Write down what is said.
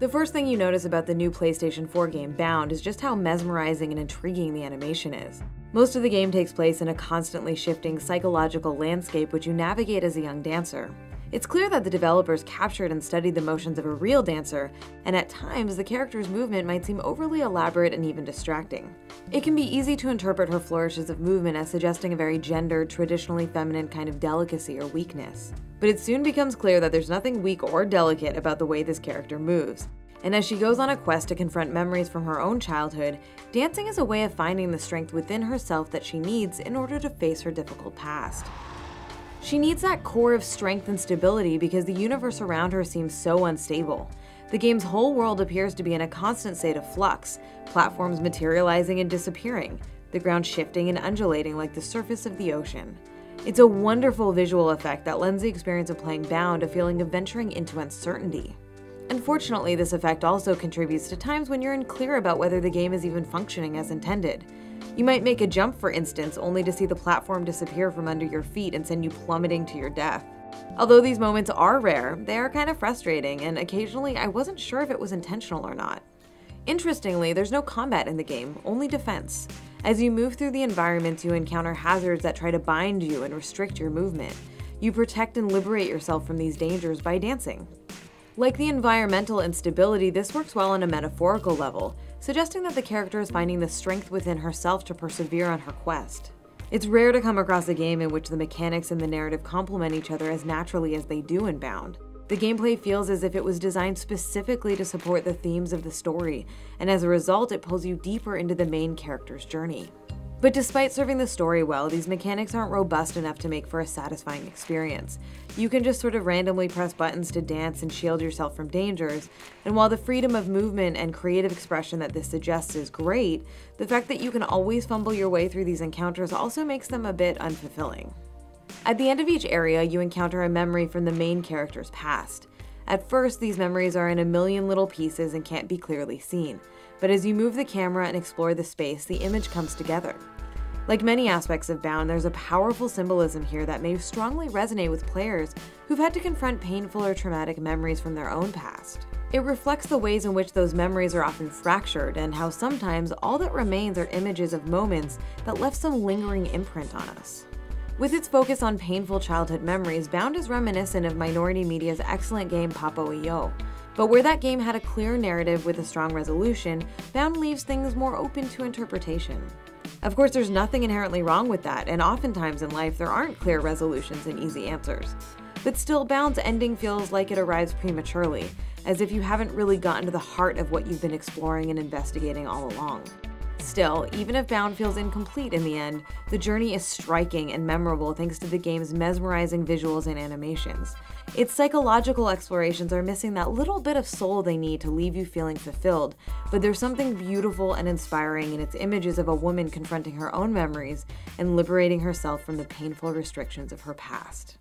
The first thing you notice about the new PlayStation 4 game Bound is just how mesmerizing and intriguing the animation is. Most of the game takes place in a constantly shifting psychological landscape which you navigate as a young dancer. It's clear that the developers captured and studied the motions of a real dancer, and at times the character's movement might seem overly elaborate and even distracting. It can be easy to interpret her flourishes of movement as suggesting a very gendered, traditionally feminine kind of delicacy or weakness. But it soon becomes clear that there's nothing weak or delicate about the way this character moves. And as she goes on a quest to confront memories from her own childhood, dancing is a way of finding the strength within herself that she needs in order to face her difficult past. She needs that core of strength and stability because the universe around her seems so unstable. The game's whole world appears to be in a constant state of flux, platforms materializing and disappearing, the ground shifting and undulating like the surface of the ocean. It's a wonderful visual effect that lends the experience of playing Bound a feeling of venturing into uncertainty. Unfortunately, this effect also contributes to times when you're unclear about whether the game is even functioning as intended. You might make a jump, for instance, only to see the platform disappear from under your feet and send you plummeting to your death. Although these moments are rare, they are kind of frustrating, and occasionally I wasn't sure if it was intentional or not. Interestingly, there's no combat in the game, only defense. As you move through the environments, you encounter hazards that try to bind you and restrict your movement. You protect and liberate yourself from these dangers by dancing. Like the environmental instability, this works well on a metaphorical level, suggesting that the character is finding the strength within herself to persevere on her quest. It's rare to come across a game in which the mechanics and the narrative complement each other as naturally as they do in Bound. The gameplay feels as if it was designed specifically to support the themes of the story, and as a result, it pulls you deeper into the main character's journey. But despite serving the story well, these mechanics aren't robust enough to make for a satisfying experience. You can just sort of randomly press buttons to dance and shield yourself from dangers, and while the freedom of movement and creative expression that this suggests is great, the fact that you can always fumble your way through these encounters also makes them a bit unfulfilling. At the end of each area, you encounter a memory from the main character's past. At first, these memories are in a million little pieces and can't be clearly seen, but as you move the camera and explore the space, the image comes together. Like many aspects of Bound, there's a powerful symbolism here that may strongly resonate with players who've had to confront painful or traumatic memories from their own past. It reflects the ways in which those memories are often fractured and how sometimes all that remains are images of moments that left some lingering imprint on us. With its focus on painful childhood memories, Bound is reminiscent of Minority Media's excellent game Papo.io. But where that game had a clear narrative with a strong resolution, Bound leaves things more open to interpretation. Of course, there's nothing inherently wrong with that, and oftentimes in life there aren't clear resolutions and easy answers. But still, Bound's ending feels like it arrives prematurely, as if you haven't really gotten to the heart of what you've been exploring and investigating all along. Still, even if Bound feels incomplete in the end, the journey is striking and memorable thanks to the game's mesmerizing visuals and animations. Its psychological explorations are missing that little bit of soul they need to leave you feeling fulfilled, but there's something beautiful and inspiring in its images of a woman confronting her own memories and liberating herself from the painful restrictions of her past.